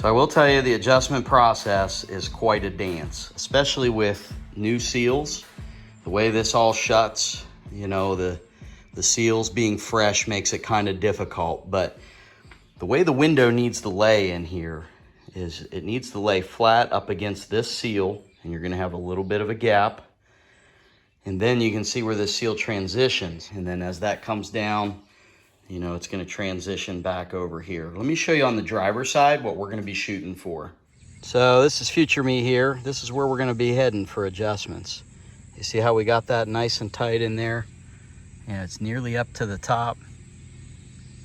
So I will tell you the adjustment process is quite a dance, especially with new seals. The way this all shuts, you know, the seals being fresh makes it kind of difficult, but the way the window needs to lay in here is it needs to lay flat up against this seal, and you're gonna have a little bit of a gap. And then you can see where this seal transitions. And then as that comes down, you know, it's gonna transition back over here. Let me show you on the driver's side what we're gonna be shooting for. So this is future me here. This is where we're gonna be heading for adjustments. You see how we got that nice and tight in there? And it's nearly up to the top.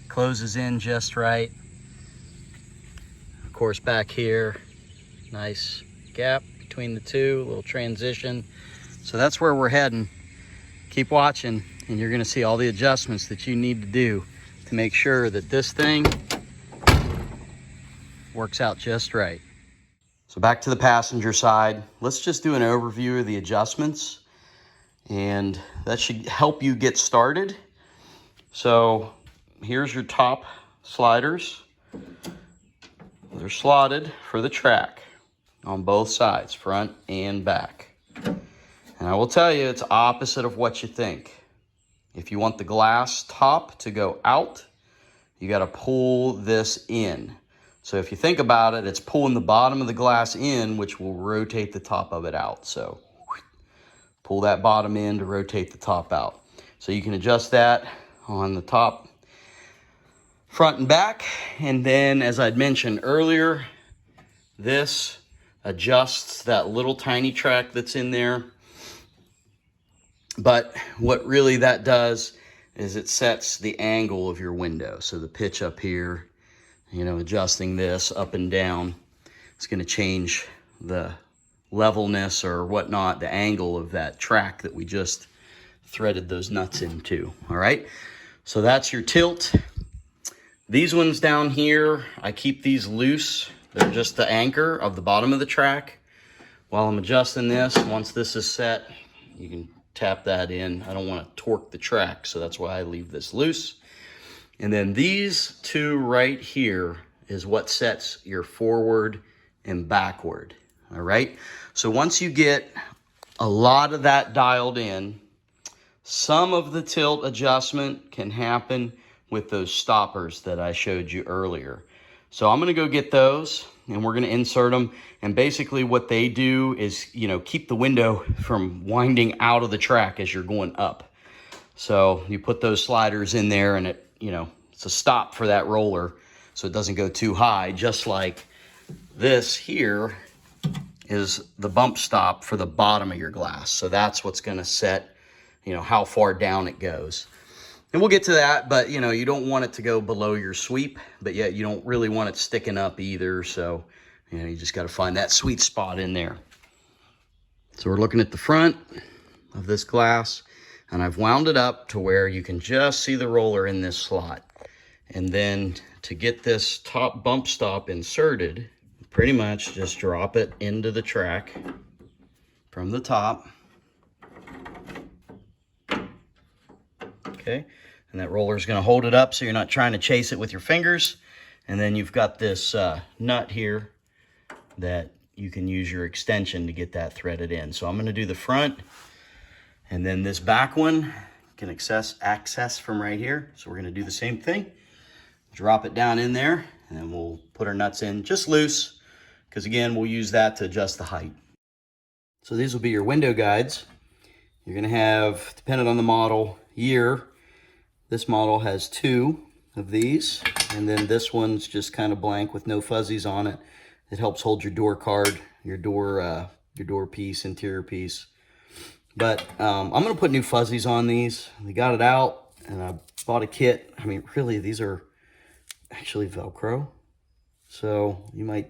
Closes in just right. Of course, back here, nice gap between the two, a little transition. So that's where we're heading. Keep watching, and you're gonna see all the adjustments that you need to do to make sure that this thing works out just right. So back to the passenger side, let's just do an overview of the adjustments, and that should help you get started. So here's your top sliders. They're slotted for the track on both sides, front and back. And I will tell you, it's opposite of what you think. If you want the glass top to go out, you got to pull this in. So if you think about it, it's pulling the bottom of the glass in, which will rotate the top of it out. So pull that bottom in to rotate the top out. So you can adjust that on the top, front and back. And then, as I'd mentioned earlier, this adjusts that little tiny track that's in there. But what really that does is it sets the angle of your window. So the pitch up here, you know, adjusting this up and down, it's going to change the levelness or whatnot, the angle of that track that we just threaded those nuts into. All right, so that's your tilt. These ones down here, I keep these loose. They're just the anchor of the bottom of the track. While I'm adjusting this, once this is set, you can tap that in. I don't want to torque the track, so that's why I leave this loose. And then these two right here is what sets your forward and backward. All right, so once you get a lot of that dialed in, some of the tilt adjustment can happen with those stoppers that I showed you earlier. So I'm gonna go get those, and we're gonna insert them. And basically what they do is, you know, keep the window from winding out of the track as you're going up. So you put those sliders in there, and it, you know, it's a stop for that roller so it doesn't go too high. Just like this here is the bump stop for the bottom of your glass. So that's what's gonna set, you know, how far down it goes. And we'll get to that, but you know, you don't want it to go below your sweep, but yet you don't really want it sticking up either. So, you know, you just got to find that sweet spot in there. So we're looking at the front of this glass, and I've wound it up to where you can just see the roller in this slot. And then to get this top bump stop inserted, pretty much just drop it into the track from the top. Okay, and that roller is going to hold it up so you're not trying to chase it with your fingers. And then you've got this nut here that you can use your extension to get that threaded in. So I'm going to do the front, and then this back one can access from right here. So we're going to do the same thing. Drop it down in there, and then we'll put our nuts in just loose, because again, we'll use that to adjust the height. So these will be your window guides. You're going to have, depending on the model, year, this model has 2 of these, and then this one's just kind of blank with no fuzzies on it. It helps hold your door card, your door piece, interior piece. But I'm going to put new fuzzies on these. We got it out, and I bought a kit. I mean, really, these are actually Velcro. So you might,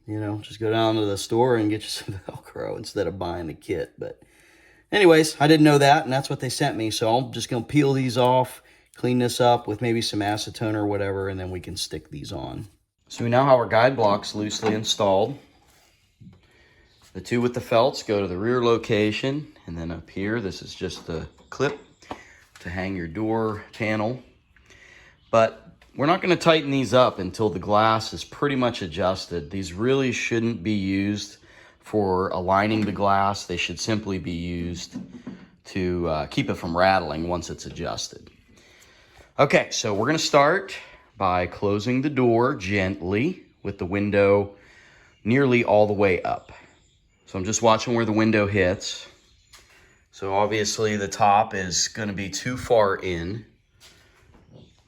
you know, just go down to the store and get you some Velcro instead of buying a kit. But anyways, I didn't know that, and that's what they sent me. So I'm just going to peel these off, clean this up with maybe some acetone or whatever, and then we can stick these on. So we now have our guide blocks loosely installed. The 2 with the felts go to the rear location, and then up here, this is just the clip to hang your door panel. But we're not going to tighten these up until the glass is pretty much adjusted. These really shouldn't be used for aligning the glass. They should simply be used to keep it from rattling once it's adjusted. Okay, so we're going to start by closing the door gently with the window nearly all the way up. So I'm just watching where the window hits. So obviously the top is going to be too far in.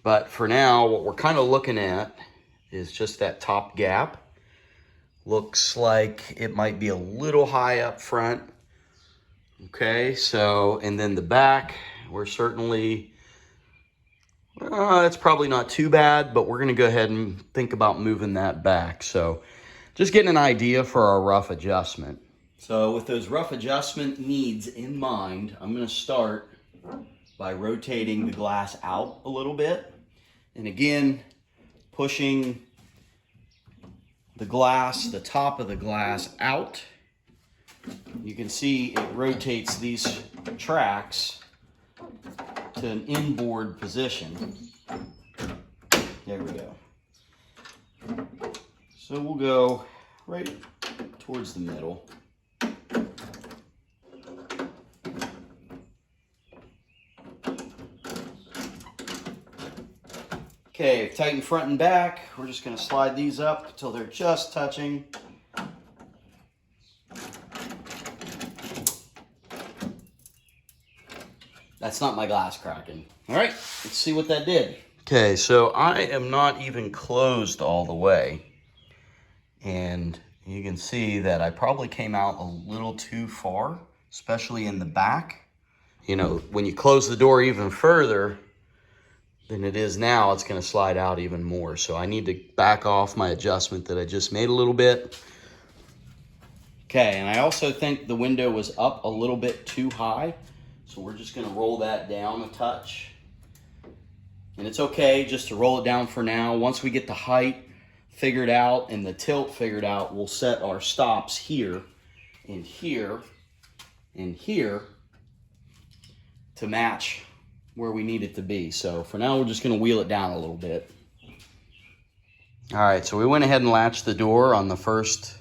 But for now, what we're kind of looking at is just that top gap. Looks like it might be a little high up front. Okay, so, and then the back, we're certainly, it's probably not too bad, but we're going to go ahead and think about moving that back. So just getting an idea for our rough adjustment. So with those rough adjustment needs in mind, I'm going to start by rotating the glass out a little bit. And again, pushing the glass, the top of the glass out. You can see it rotates these tracks to an inboard position. There we go. So we'll go right towards the middle. Okay, tighten front and back. We're just going to slide these up until they're just touching. That's not my glass cracking. All right, let's see what that did. Okay, so I am not even closed all the way. And you can see that I probably came out a little too far, especially in the back. You know, when you close the door even further than it is now, it's going to slide out even more. So I need to back off my adjustment that I just made a little bit. Okay, and I also think the window was up a little bit too high. So we're just going to roll that down a touch. And it's okay just to roll it down for now. Once we get the height figured out and the tilt figured out, we'll set our stops here and here and here to match where we need it to be. So for now, we're just going to wheel it down a little bit. All right, so we went ahead and latched the door on the first,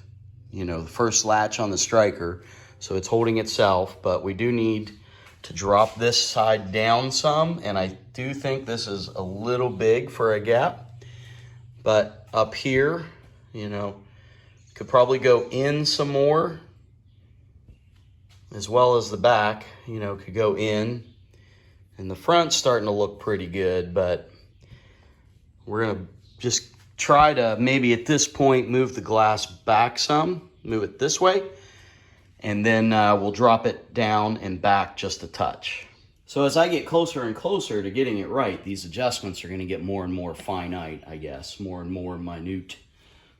the first latch on the striker. So it's holding itself, but we do need to drop this side down some. And I do think this is a little big for a gap, but up here, could probably go in some more, as well as the back, could go in. And the front's starting to look pretty good, but we're gonna just try to maybe at this point move the glass back some, move it this way, and then we'll drop it down and back just a touch. So as I get closer and closer to getting it right, these adjustments are gonna get more and more finite, I guess, more and more minute,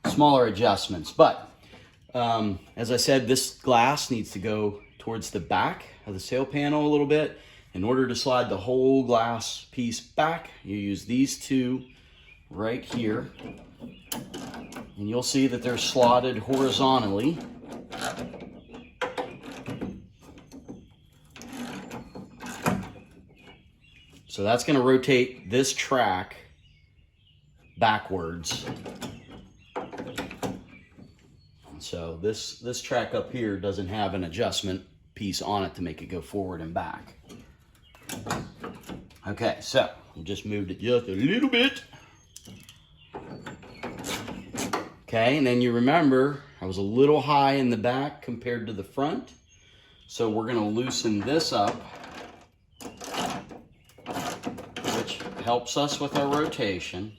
smaller adjustments. But as I said, this glass needs to go towards the back of the sail panel a little bit. In order to slide the whole glass piece back, you use these two right here. And you'll see that they're slotted horizontally. So that's going to rotate this track backwards. And so this track up here doesn't have an adjustment piece on it to make it go forward and back. Okay, so we just moved it just a little bit. Okay, and then you remember I was a little high in the back compared to the front. So we're going to loosen this up, which helps us with our rotation.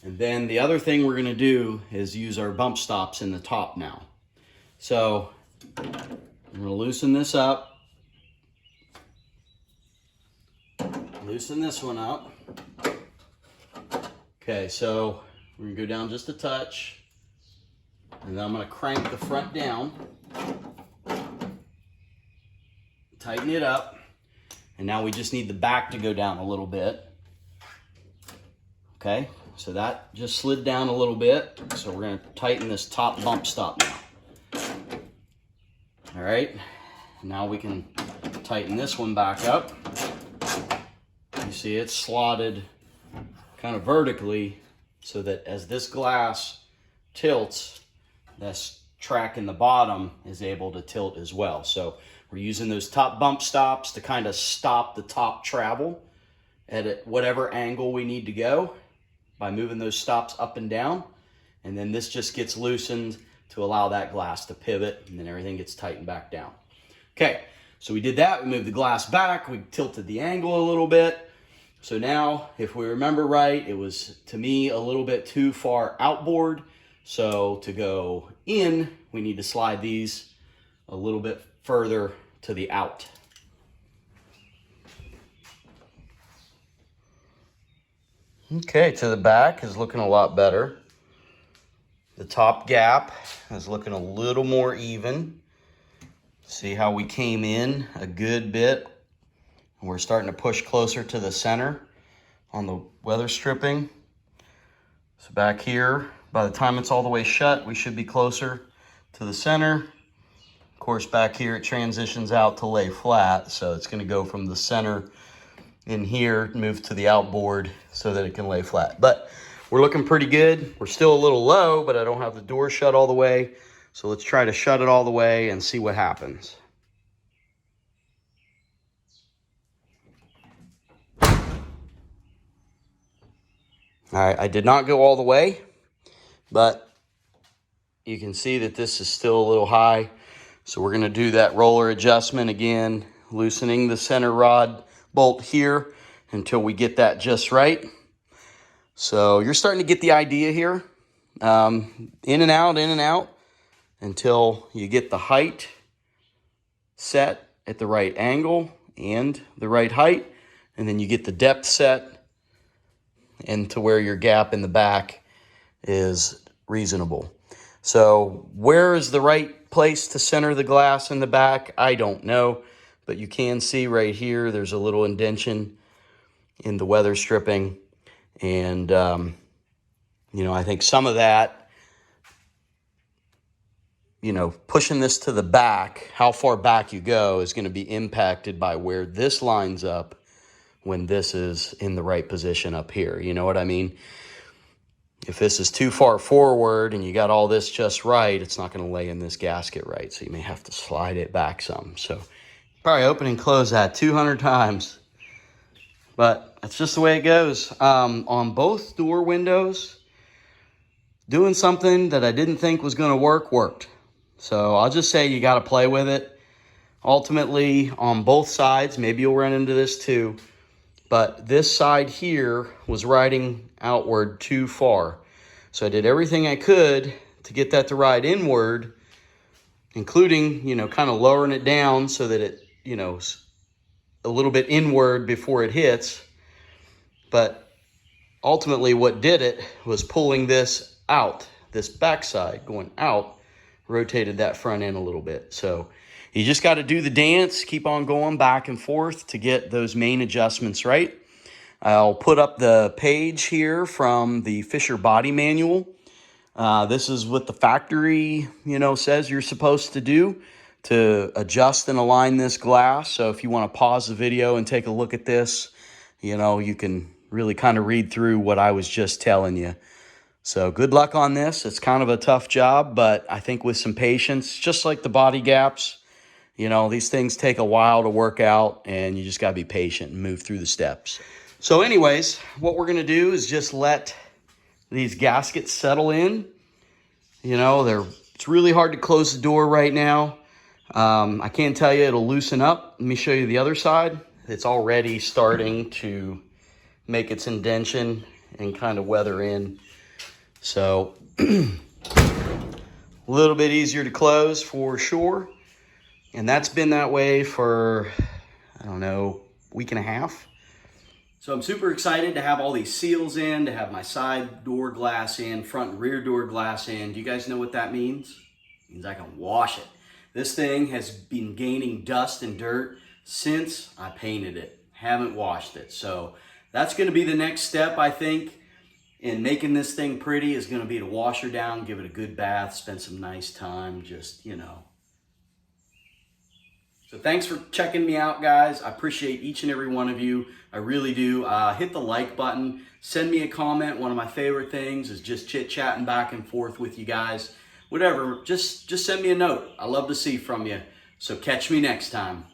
And then the other thing we're going to do is use our bump stops in the top now. So I'm going to loosen this up. Loosen this one up. Okay, so we're gonna go down just a touch, and then I'm gonna crank the front down, tighten it up, and now we just need the back to go down a little bit. Okay, so that just slid down a little bit, so we're gonna tighten this top bump stop now. All right, now we can tighten this one back up. You see it's slotted kind of vertically so that as this glass tilts, this track in the bottom is able to tilt as well. So we're using those top bump stops to kind of stop the top travel at whatever angle we need to go by moving those stops up and down. And then this just gets loosened to allow that glass to pivot, and then everything gets tightened back down. Okay, so we did that. We moved the glass back. We tilted the angle a little bit. So now, if we remember right, it was, to me, a little bit too far outboard. So to go in, we need to slide these a little bit further to the out. Okay, to the back is looking a lot better. The top gap is looking a little more even. See how we came in a good bit. We're starting to push closer to the center on the weather stripping. So back here, by the time it's all the way shut, we should be closer to the center. Of course, back here it transitions out to lay flat, so it's going to go from the center in here, move to the outboard so that it can lay flat. But we're looking pretty good. We're still a little low, but I don't have the door shut all the way. So let's try to shut it all the way and see what happens. All right, I did not go all the way, but you can see that this is still a little high. So we're gonna do that roller adjustment again, loosening the center rod bolt here until we get that just right. So you're starting to get the idea here. In and out until you get the height set at the right angle and the right height. And then you get the depth set and to where your gap in the back is reasonable. So where is the right place to center the glass in the back? I don't know, but you can see right here, there's a little indentation in the weather stripping. And, you know, I think some of that, you know, pushing this to the back, how far back you go is going to be impacted by where this lines up when this is in the right position up here. You know what I mean? If this is too far forward and you got all this just right, it's not going to lay in this gasket right. So you may have to slide it back some. So probably open and close that 200 times. But that's just the way it goes. On both door windows, doing something that I didn't think was going to work worked. So I'll just say you got to play with it. Ultimately, on both sides, maybe you'll run into this too, but this side here was riding outward too far. So I did everything I could to get that to ride inward, including, you know, kind of lowering it down so that it, you know, a little bit inward before it hits. But ultimately what did it was pulling this out, this backside going out, rotated that front end a little bit. So you just got to do the dance, keep on going back and forth to get those main adjustments right. I'll put up the page here from the Fisher body manual. This is what the factory, you know, says you're supposed to do to adjust and align this glass. So if you want to pause the video and take a look at this, you know, you can really kind of read through what I was just telling you. So good luck on this. It's kind of a tough job, but I think with some patience, just like the body gaps, you know, these things take a while to work out and you just got to be patient and move through the steps. So anyways, what we're going to do is just let these gaskets settle in. You know, it's really hard to close the door right now. I can't tell you it'll loosen up. Let me show you the other side. It's already starting to make its indentation and kind of weather in. So a little bit easier to close for sure. And that's been that way for, I don't know, a week and a half. So I'm super excited to have all these seals in, to have my side door glass in, front and rear door glass in. Do you guys know what that means? It means I can wash it. This thing has been gaining dust and dirt since I painted it. Haven't washed it. So that's going to be the next step, I think, in making this thing pretty, is going to be to wash her down, give it a good bath, spend some nice time, just, you know, So thanks for checking me out, guys. I appreciate each and every one of you. I really do. Hit the like button. Send me a comment. One of my favorite things is just chit-chatting back and forth with you guys. Whatever, just send me a note. I love to see from you. So catch me next time.